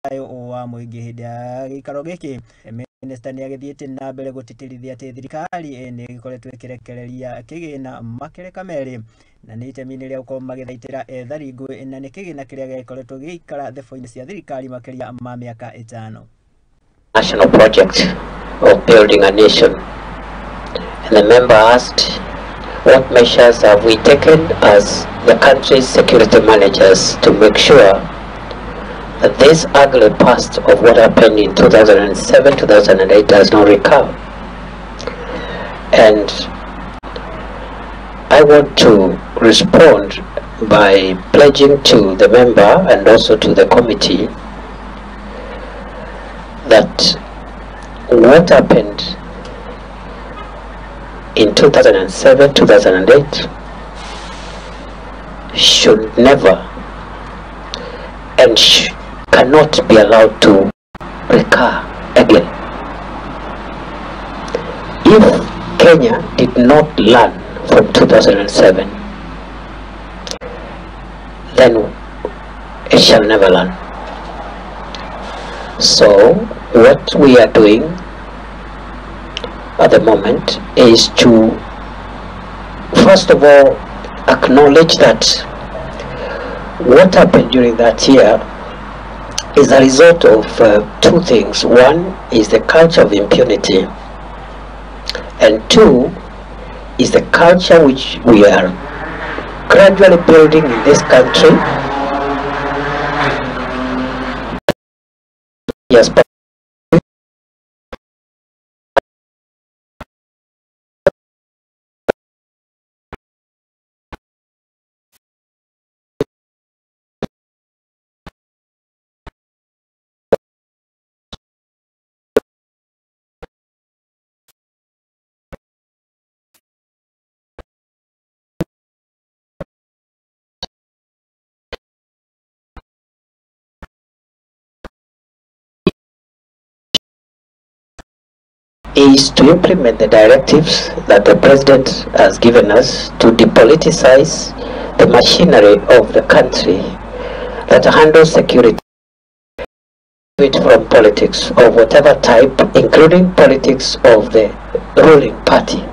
thayũ wa mũingĩ hĩndĩ ya gĩikaro gĩkĩ. Minista nĩ agĩthiĩte na mbere gũtĩtĩrithia atĩ thirikari nĩ ĩgĩkoretwo ĩkĩrekereria kĩgĩna makereka merĩ, na nĩ itemi-inĩ rĩa gũkorwo magĩthaitĩra ethari ngũĩ, na nĩ kĩgĩna kĩrĩa gĩakoretwo gĩikara thebo-inĩ cia thirikari makĩria ma mĩaka 5. National project of building a nation, and the member asked, what measures have we taken as the country's security managers to make sure that this ugly past of what happened in 2007-2008 does not recur? And I want to respond by pledging to the member and also to the committee that what happened in 2007-2008 should never and cannot be allowed to recur again. If Kenya did not learn from 2007, then it shall never learn. So what we are doing at the moment is to first of all acknowledge that what happened during that year is a result of two things. One is the culture of impunity, and two is the culture which we are gradually building in this country. Yes, but is to implement the directives that the President has given us to depoliticize the machinery of the country that handles security from politics of whatever type, including politics of the ruling party.